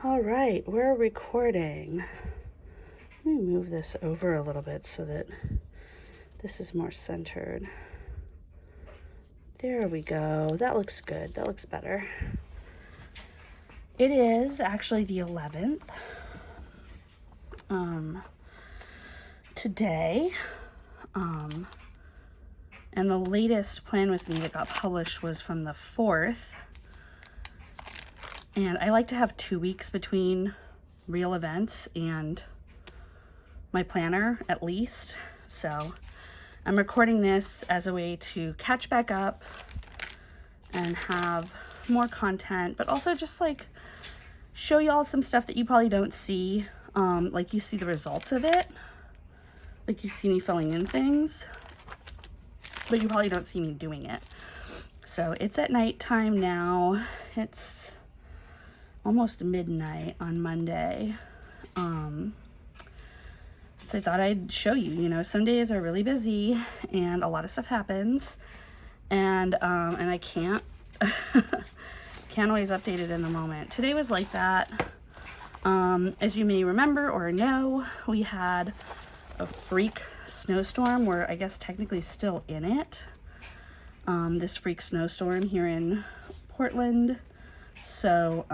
All right, we're recording. Let me move this over a little bit so that this is more centered. There we go. That looks good. That looks better. It is actually the 11th. Today. And the latest Plan With Me that got published was from the 4th. And I like to have 2 weeks between real events and my planner, at least. So I'm recording this as a way to catch back up and have more content, but also just like show y'all some stuff that you probably don't see. Like you see the results of it. Like you see me filling in things, but you probably don't see me doing it. So it's at nighttime now. It's almost midnight on Monday. So I thought I'd show you, you know, some days are really busy and a lot of stuff happens, and I can't always update it in the moment. Today was like that. As you may remember or know, we had a freak snowstorm. We're, I guess, technically still in it. This freak snowstorm here in Portland. So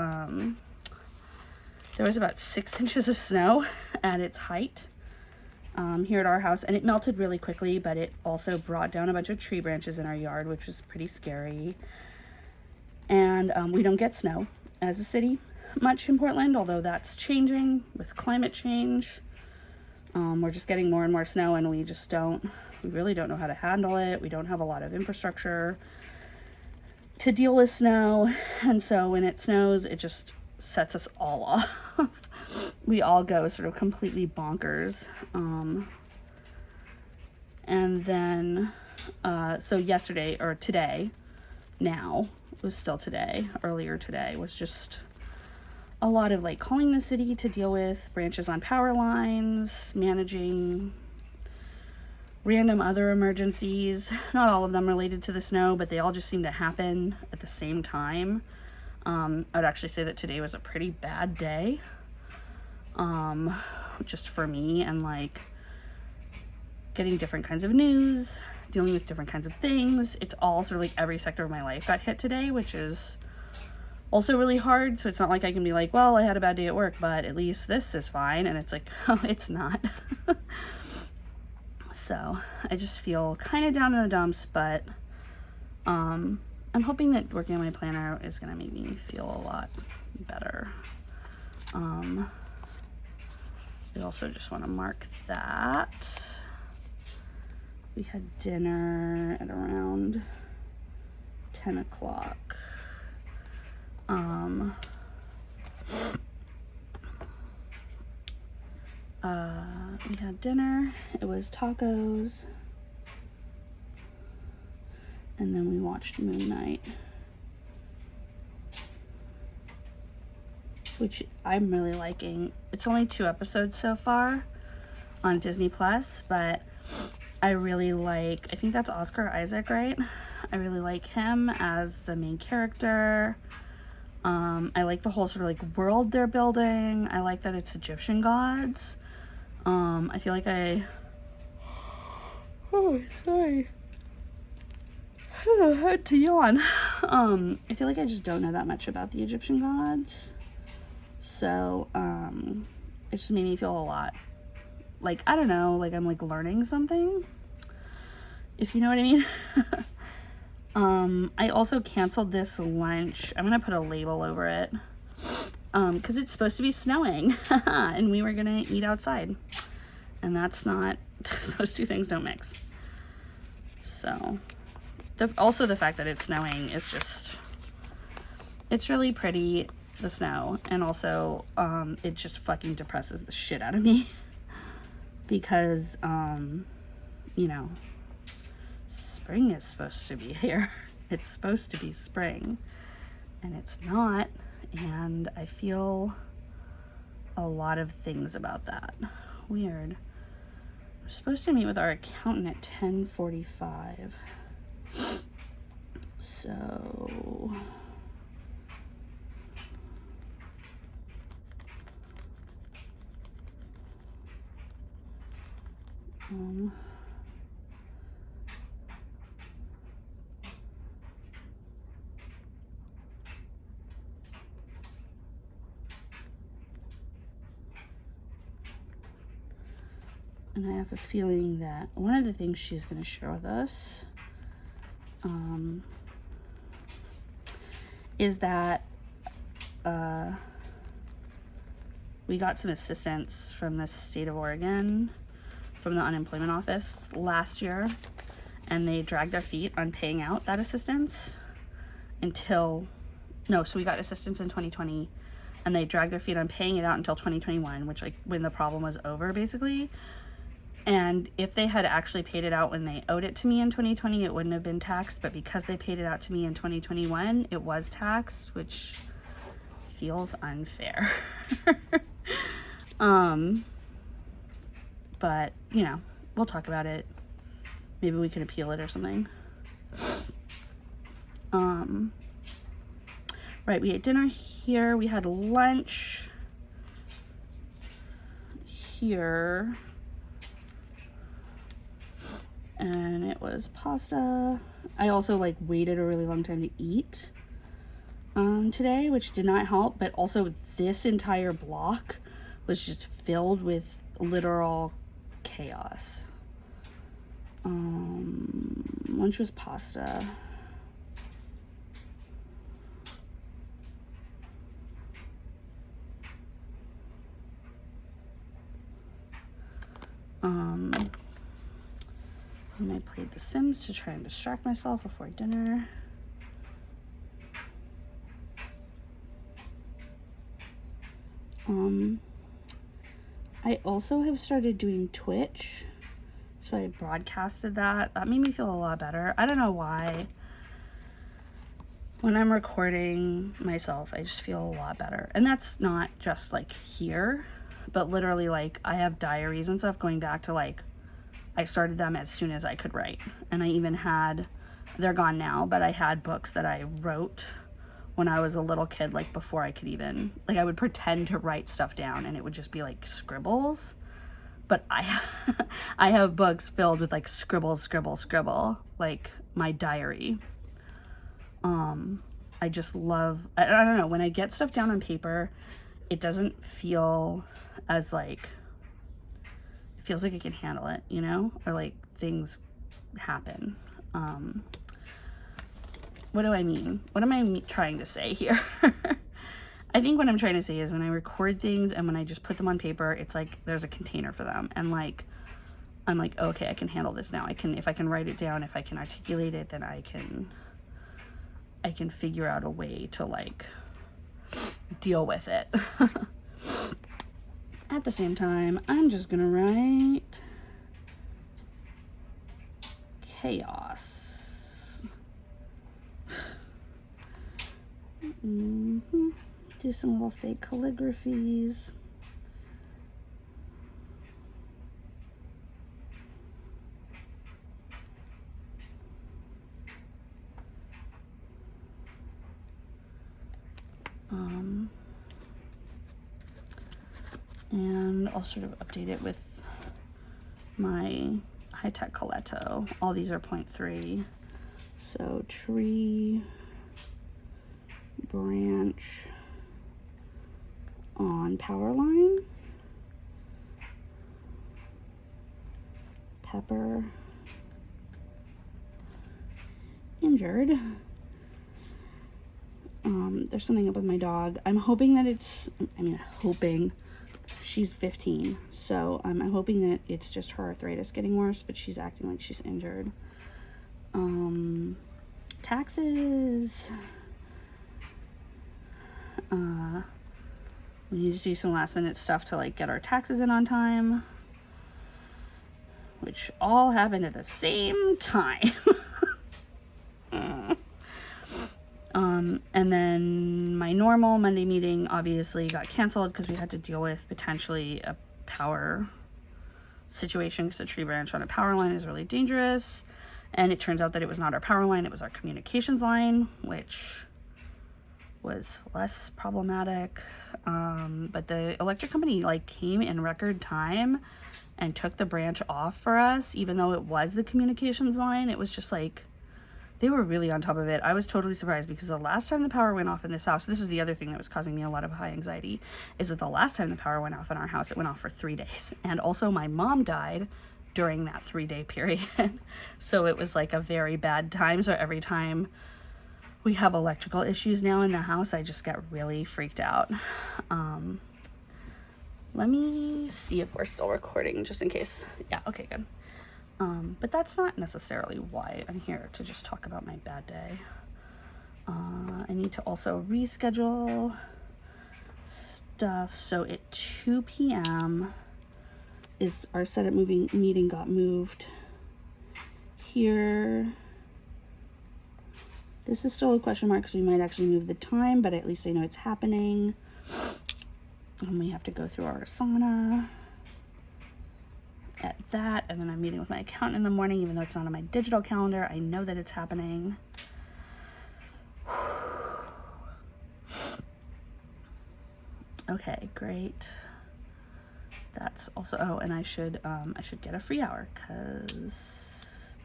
there was about 6 inches of snow at its height here at our house, and it melted really quickly, but it also brought down a bunch of tree branches in our yard, which was pretty scary. And we don't get snow as a city much in Portland, although that's changing with climate change. We're just getting more and more snow, and we really don't know how to handle it. We don't have a lot of infrastructure to deal with snow, and so when it snows, it just sets us all off. We all go sort of completely bonkers. And then, so yesterday, or today, now, it was still today, earlier today, was just a lot of like calling the city to deal with branches on power lines, managing random other emergencies, not all of them related to the snow, but they all just seem to happen at the same time. I would actually say that today was a pretty bad day, just for me, and like getting different kinds of news, dealing with different kinds of things. It's all sort of like every sector of my life got hit today, which is also really hard. So it's not like I can be like, well, I had a bad day at work, but at least this is fine. And it's like, oh, it's not. So I just feel kind of down in the dumps, but I'm hoping that working on my planner is going to make me feel a lot better. I also just want to mark that we had dinner at around 10 o'clock. We had dinner. It was tacos, and then we watched Moon Knight, which I'm really liking. It's only 2 episodes so far on Disney Plus, but I really like, I think that's Oscar Isaac, right? I really like him as the main character. I like the whole sort of like world they're building. I like that it's Egyptian gods. I feel like oh, sorry. I had to yawn. I feel like I just don't know that much about the Egyptian gods. So, it just made me feel a lot like, I don't know, like I'm like learning something, if you know what I mean. I also canceled this lunch. I'm gonna put a label over it, because it's supposed to be snowing, and we were gonna eat outside, and that's not, those two things don't mix. So, also the fact that it's snowing is just, it's really pretty, the snow, and also, it just fucking depresses the shit out of me, because, you know, spring is supposed to be here. It's supposed to be spring, and it's not, and I feel a lot of things about that. Weird. We're supposed to meet with our accountant at 10:45. So And I have a feeling that one of the things she's going to share with us is that we got some assistance from the state of Oregon, from the unemployment office last year, and they dragged their feet on paying out that assistance so we got assistance in 2020, and they dragged their feet on paying it out until 2021, which, like, when the problem was over, basically. And if they had actually paid it out when they owed it to me in 2020, it wouldn't have been taxed. But because they paid it out to me in 2021, it was taxed, which feels unfair. But, you know, we'll talk about it. Maybe we can appeal it or something. Right, we ate dinner here. We had lunch here. And it was pasta. I also, like, waited a really long time to eat today, which did not help. But also, this entire block was just filled with literal chaos. Lunch was pasta. And I played The Sims to try and distract myself before dinner. I also have started doing Twitch, so I broadcasted that. That made me feel a lot better. I don't know why. When I'm recording myself, I just feel a lot better. And that's not just, like, here, but literally, like, I have diaries and stuff going back to, like, I started them as soon as I could write. And I even had, they're gone now, but I had books that I wrote when I was a little kid, like, before I could even, like, I would pretend to write stuff down and it would just be, like, scribbles. But I have books filled with, like, scribble, like my diary. I just love, I don't know, when I get stuff down on paper, it doesn't feel as, like, it feels like I can handle it, you know, or like things happen. What do I mean? What am I trying to say here? I think what I'm trying to say is when I record things and when I just put them on paper, it's like there's a container for them. And, like, I'm like, okay, I can handle this now. If I can write it down, if I can articulate it, then I can figure out a way to, like, deal with it. At the same time, I'm just gonna write chaos. Do some little fake calligraphies. And I'll sort of update it with my high-tech Coletto. All these are 0.3. So tree, branch on power line, pepper, injured. There's something up with my dog. I'm hoping that she's 15, so I'm hoping that it's just her arthritis getting worse, but she's acting like she's injured. Taxes. We need to do some last minute stuff to, like, get our taxes in on time, which all happened at the same time. And then my normal Monday meeting obviously got canceled because we had to deal with potentially a power situation because the tree branch on a power line is really dangerous. And it turns out that it was not our power line, it was our communications line, which was less problematic. But the electric company like came in record time and took the branch off for us, even though it was the communications line. It was just like, they were really on top of it. I was totally surprised because the last time the power went off in this house, this was the other thing that was causing me a lot of high anxiety, is that the last time the power went off in our house, it went off for 3 days. And also my mom died during that 3-day period. So it was like a very bad time. So every time we have electrical issues now in the house, I just get really freaked out. Let me see if we're still recording just in case. Yeah, okay, good. But that's not necessarily why I'm here, to just talk about my bad day. I need to also reschedule stuff. So at 2 p.m. is our setup meeting got moved here. This is still a question mark because we might actually move the time, but at least I know it's happening. And we have to go through our sauna at that, and then I'm meeting with my accountant in the morning, even though it's not on my digital calendar. I know that it's happening. Okay, great. That's also, oh, and I should get a free hour, because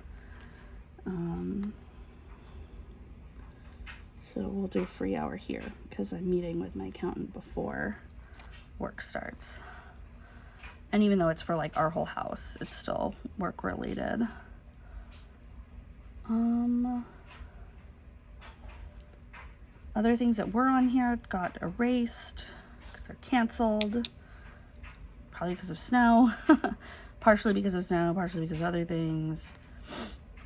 so we'll do a free hour here because I'm meeting with my accountant before work starts. And even though it's for like our whole house, it's still work related. Other things that were on here got erased because they're canceled. Probably because of snow. Partially because of snow, partially because of other things.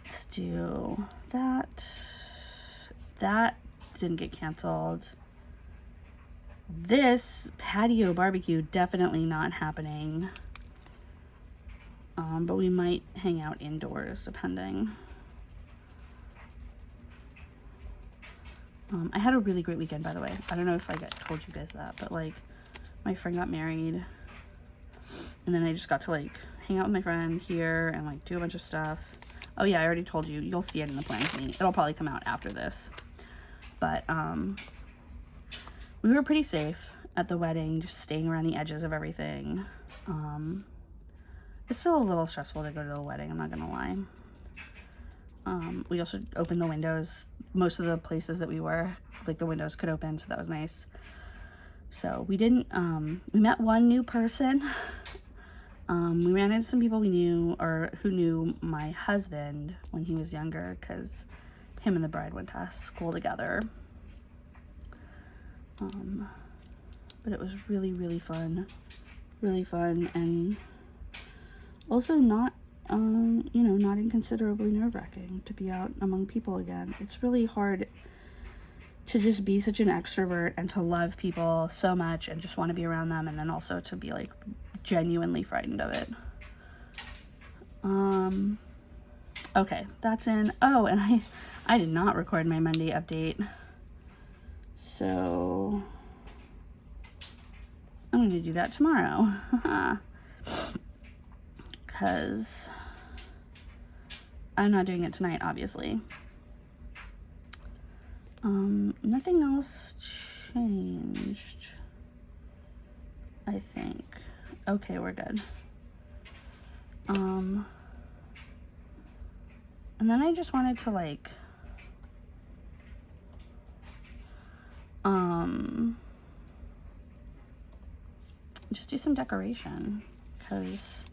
Let's do that. That didn't get canceled. This patio barbecue, definitely not happening. But we might hang out indoors, depending. I had a really great weekend, by the way. I don't know if I told you guys that, but like my friend got married, and then I just got to like hang out with my friend here and like do a bunch of stuff. Oh yeah, I already told you. You'll see it in the plan to me. It'll probably come out after this. But we were pretty safe at the wedding, just staying around the edges of everything. It's still a little stressful to go to a wedding, I'm not gonna lie. We also opened the windows. Most of the places that we were, like the windows could open, so that was nice. So we didn't, we met one new person. We ran into some people we knew, or who knew my husband when he was younger, because him and the bride went to school together. But it was really, really fun, and also not, you know, not inconsiderably nerve-wracking to be out among people again. It's really hard to just be such an extrovert and to love people so much and just want to be around them, and then also to be like genuinely frightened of it. Okay, that's in. Oh, and I did not record my Monday update, so I'm going to do that tomorrow. Because I'm not doing it tonight, obviously. Nothing else changed, I think. Okay, we're good. And then I just wanted to like, just do some decoration, because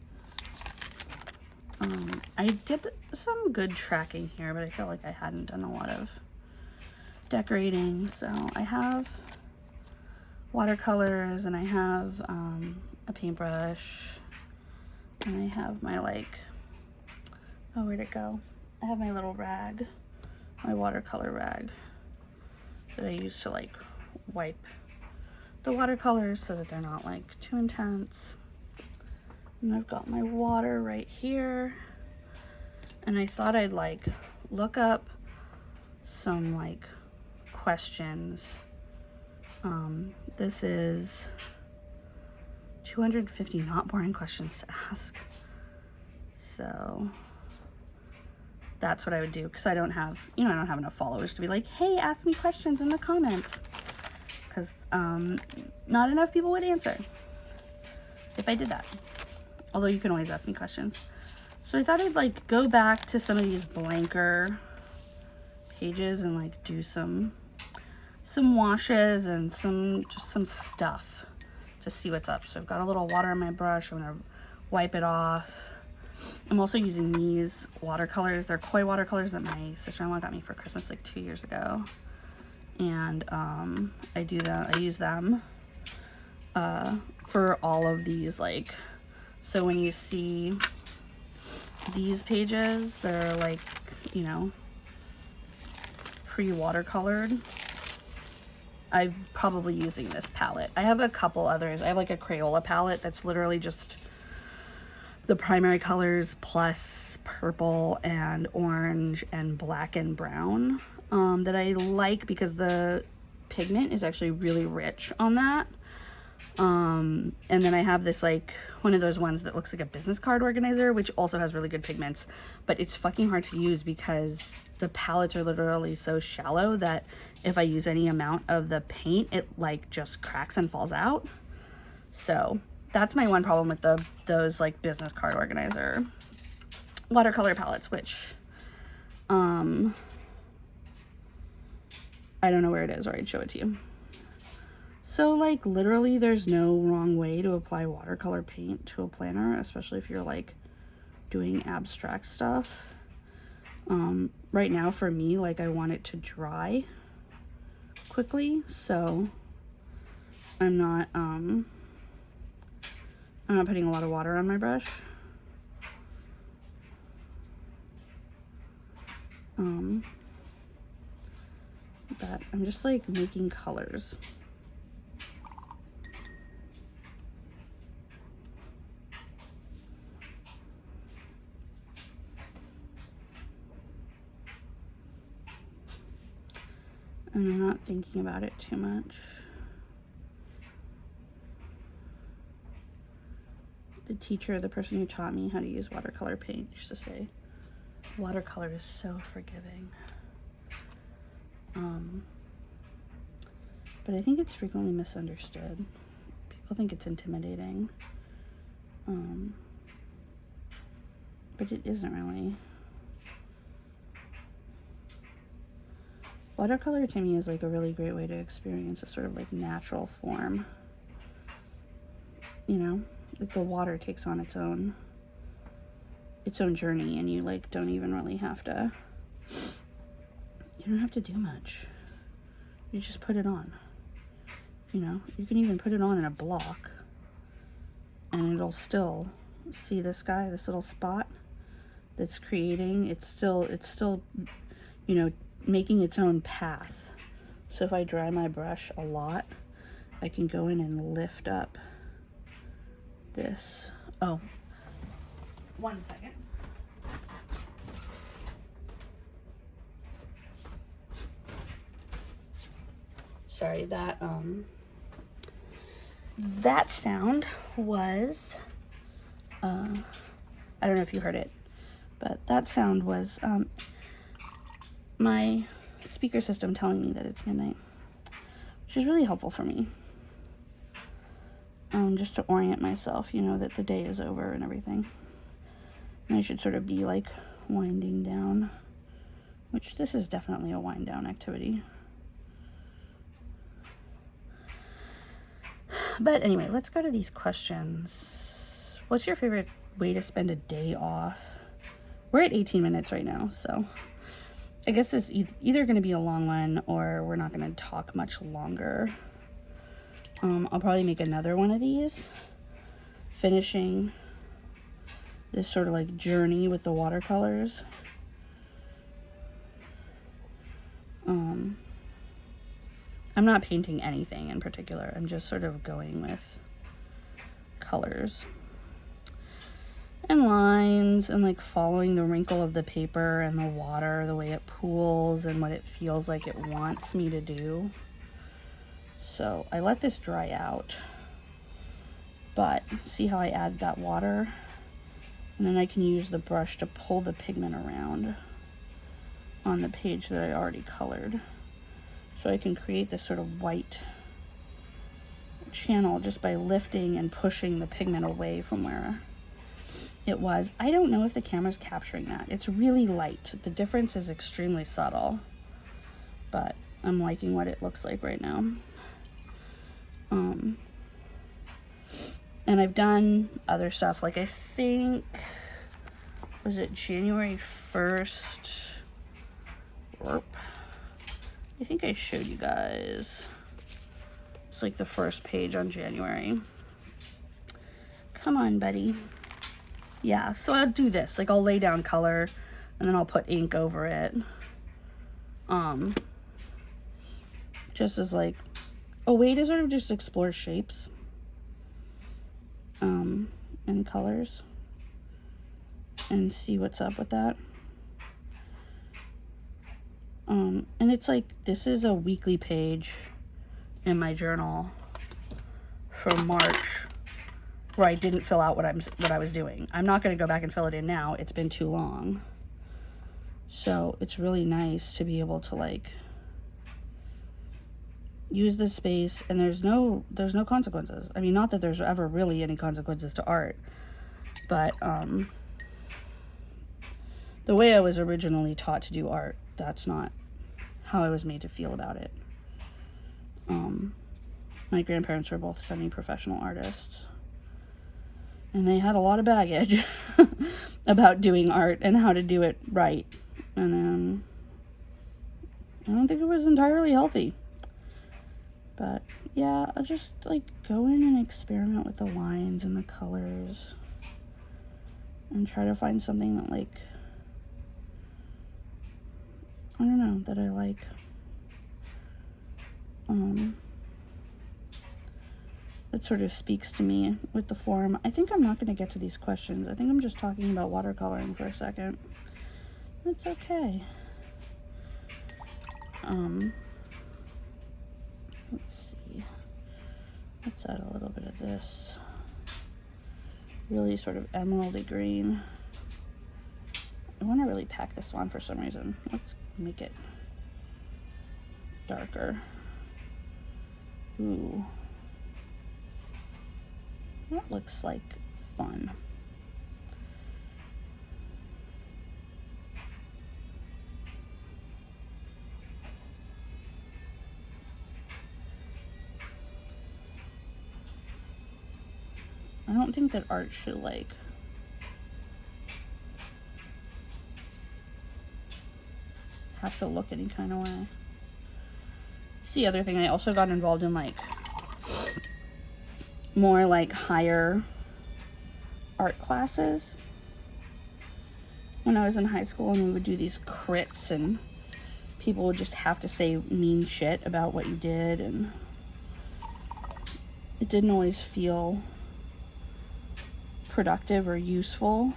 I did some good tracking here, but I feel like I hadn't done a lot of decorating. So I have watercolors, and I have a paintbrush, and I have my like, oh, where'd it go? I have my little rag, my watercolor rag that I use to like wipe the watercolors so that they're not like too intense. And I've got my water right here, and I thought I'd like look up some like questions. This is 250 not boring questions to ask. So that's what I would do, because I don't have, you know, I don't have enough followers to be like, hey, ask me questions in the comments. not enough people would answer if I did that. Although you can always ask me questions. So I thought I'd like go back to some of these blanker pages and like do some washes and just some stuff to see what's up. So I've got a little water in my brush. I'm gonna wipe it off. I'm also using these watercolors. They're koi watercolors that my sister-in-law got me for Christmas like 2 years ago. And I use them for all of these, like, so when you see these pages, they're like, you know, pre-watercolored. I'm probably using this palette. I have a couple others. I have like a Crayola palette that's literally just the primary colors plus purple and orange and black and brown that I like because the pigment is actually really rich on that. And then I have this like one of those ones that looks like a business card organizer, which also has really good pigments, but it's fucking hard to use because the palettes are literally so shallow that if I use any amount of the paint, it like just cracks and falls out. So that's my one problem with those like business card organizer watercolor palettes, which I don't know where it is, or I'd show it to you. So like literally there's no wrong way to apply watercolor paint to a planner, especially if you're like doing abstract stuff. Right now for me, like I want it to dry quickly, so I'm not putting a lot of water on my brush. But I'm just like making colors. And I'm not thinking about it too much. The teacher, the person who taught me how to use watercolor paint, used to say, watercolor is so forgiving. But I think it's frequently misunderstood. People think it's intimidating. But it isn't really. Watercolor to me is like a really great way to experience a sort of like natural form. You know, like the water takes on its own journey, and you like don't even really have to, you don't have to do much. You just put it on. You know, you can even put it on in a block and it'll still see this guy, this little spot that's creating, it's still, you know, making its own path. So if I dry my brush a lot, I can go in and lift up this. Oh, 1 second. Sorry, that sound was, I don't know if you heard it, but that sound was my speaker system telling me that it's midnight, which is really helpful for me. Just to orient myself, you know, that the day is over and everything. And I should sort of be like winding down, which this is definitely a wind down activity. But anyway, let's go to these questions. What's your favorite way to spend a day off? We're at 18 minutes right now, so I guess this is either going to be a long one or we're not going to talk much longer. I'll probably make another one of these, finishing this sort of like journey with the watercolors. I'm not painting anything in particular. I'm just sort of going with colors and lines and like following the wrinkle of the paper and the water, the way it pools and what it feels like it wants me to do. So I let this dry out, but see how I add that water? And then I can use the brush to pull the pigment around on the page that I already colored. So I can create this sort of white channel just by lifting and pushing the pigment away from where it was. I don't know if the camera's capturing that. It's really light. The difference is extremely subtle, but I'm liking what it looks like right now. And I've done other stuff, like I think, was it January 1st? I think I showed you guys. It's like the first page on January. Come on, buddy. Yeah, so I'll do this. Like, I'll lay down color, and then I'll put ink over it. Just as, like, a way to sort of just explore shapes. And colors. And see what's up with that. And it's like, this is a weekly page in my journal for March where I didn't fill out what I was doing. I'm not going to go back and fill it in now. It's been too long. So it's really nice to be able to, like, use this space, and there's no consequences. I mean, not that there's ever really any consequences to art, but the way I was originally taught to do art, that's not how I was made to feel about it. My grandparents were both semi-professional artists, and they had a lot of baggage about doing art and how to do it right. And I don't think it was entirely healthy. But yeah, I'll just like go in and experiment with the lines and the colors and try to find something that, like, I don't know, that I like. That sort of speaks to me with the form. I think I'm not going to get to these questions. I think I'm just talking about watercoloring for a second. It's okay. Let's see. Let's add a little bit of this really sort of emeraldy green. I want to really pack this on for some reason. Let's make it darker. Ooh. That looks like fun. I don't think that art should, like, have to look any kind of way. It's the other thing. I also got involved in, like, more like higher art classes when I was in high school, and we would do these crits, and people would just have to say mean shit about what you did, and it didn't always feel productive or useful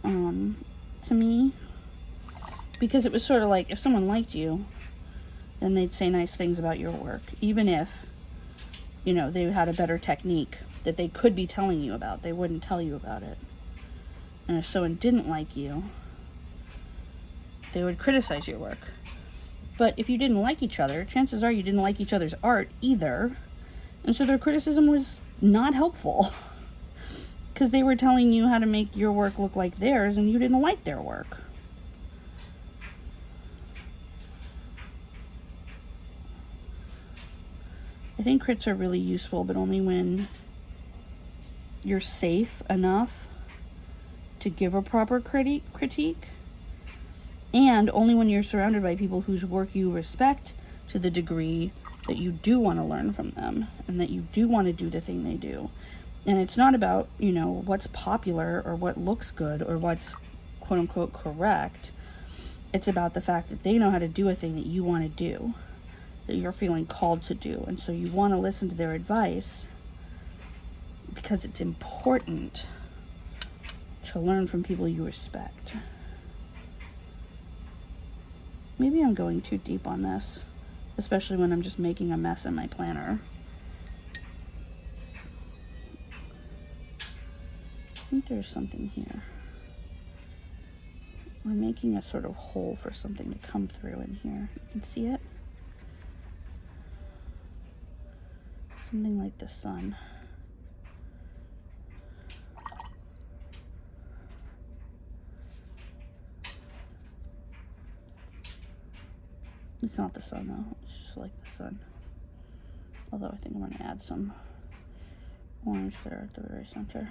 to me, because it was sort of like, if someone liked you, then they'd say nice things about your work, even if, you know, they had a better technique that they could be telling you about. They wouldn't tell you about it. And if someone didn't like you, they would criticize your work. But if you didn't like each other, chances are you didn't like each other's art either, and so their criticism was not helpful. Because they were telling you how to make your work look like theirs, and you didn't like their work. I think crits are really useful, but only when you're safe enough to give a proper critique, and only when you're surrounded by people whose work you respect to the degree that you do want to learn from them, and that you do want to do the thing they do. And it's not about, you know, what's popular or what looks good or what's quote unquote correct. It's about the fact that they know how to do a thing that you want to do, that you're feeling called to do. And so you want to listen to their advice because it's important to learn from people you respect. Maybe I'm going too deep on this, especially when I'm just making a mess in my planner. I think there's something here. We're making a sort of hole for something to come through in here. You can see it? Something like the sun. It's not the sun though, it's just like the sun. Although I think I'm going to add some orange there at the very center.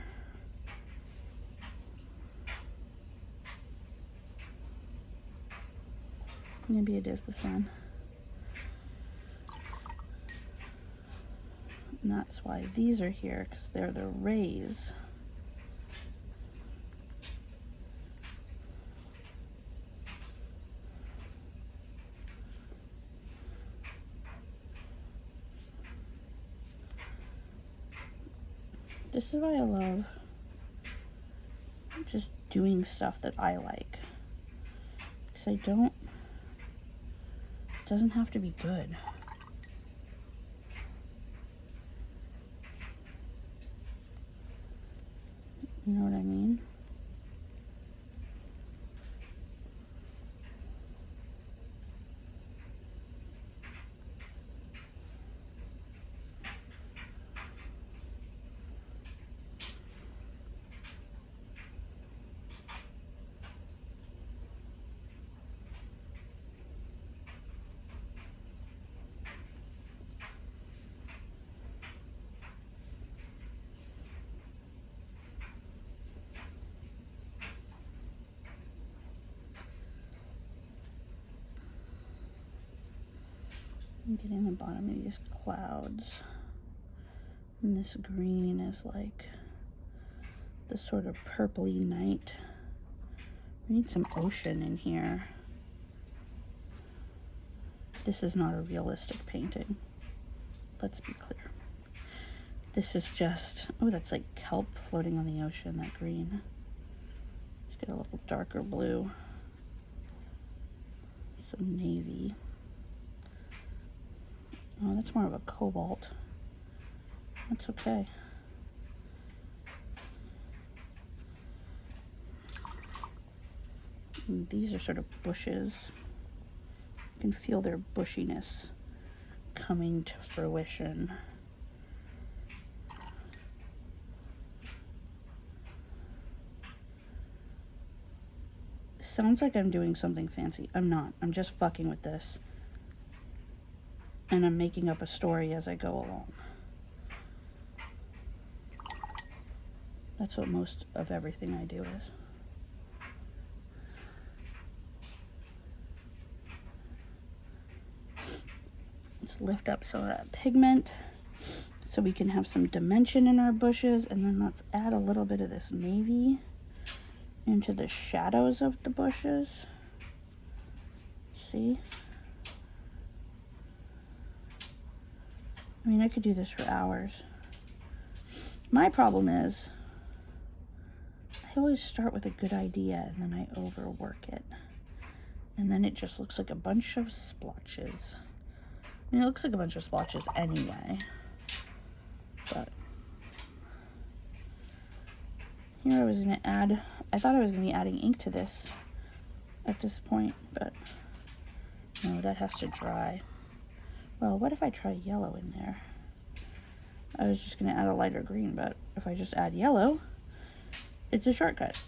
Maybe it is the sun. And that's why these are here, because they're the rays. This is why I love just doing stuff that I like. Because it doesn't have to be good. You know what I mean? I'm getting the bottom of these clouds. And this green is like the sort of purpley night. We need some ocean in here. This is not a realistic painting. Let's be clear. This is just, oh, that's like kelp floating on the ocean, that green. Let's get a little darker blue. Some navy. Oh, that's more of a cobalt. That's okay. And these are sort of bushes. You can feel their bushiness coming to fruition. Sounds like I'm doing something fancy. I'm not. I'm just fucking with this. And I'm making up a story as I go along. That's what most of everything I do is. Let's lift up some of that pigment so we can have some dimension in our bushes, and then let's add a little bit of this navy into the shadows of the bushes. See? I mean, I could do this for hours. My problem is I always start with a good idea and then I overwork it. And then it just looks like a bunch of splotches. I mean, it looks like a bunch of splotches anyway. But here I was going to add, I thought I was going to be adding ink to this at this point, but no, that has to dry. Well, what if I try yellow in there? I was just going to add a lighter green, but if I just add yellow, it's a shortcut.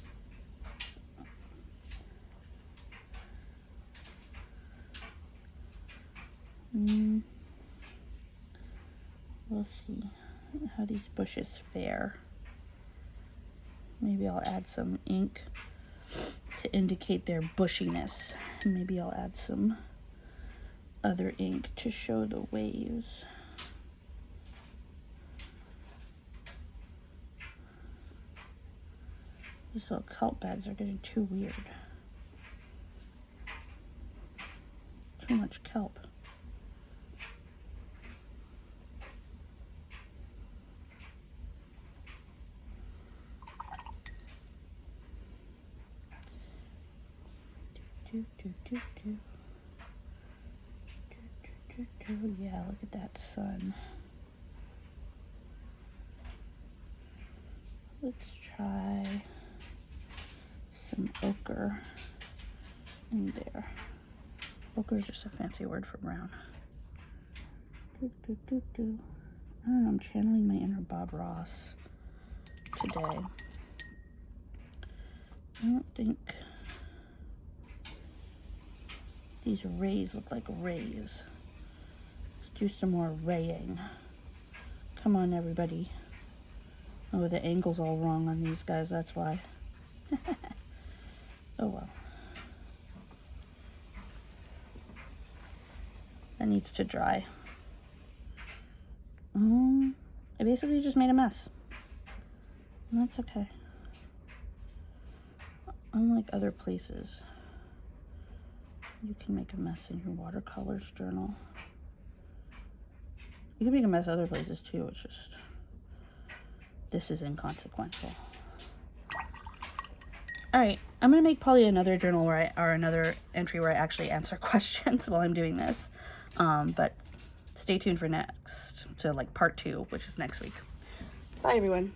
We'll see how these bushes fare. Maybe I'll add some ink to indicate their bushiness. Maybe I'll add some other ink to show the waves. These little kelp beds are getting too weird. Too much kelp. Yeah, look at that sun. Let's try some ochre in there. Ochre is just a fancy word for brown. I don't know, I'm channeling my inner Bob Ross today. I don't think these rays look like rays. Let's do some more raying. Come on, everybody. Oh, the angle's all wrong on these guys, that's why. Oh well. That needs to dry. I basically just made a mess. And that's okay. Unlike other places, you can make a mess in your watercolors journal. You can make a mess other places too, it's just, this is inconsequential. All right, I'm gonna make probably another journal where or another entry where I actually answer questions while I'm doing this. But stay tuned for next, so like part 2, which is next week. Bye everyone.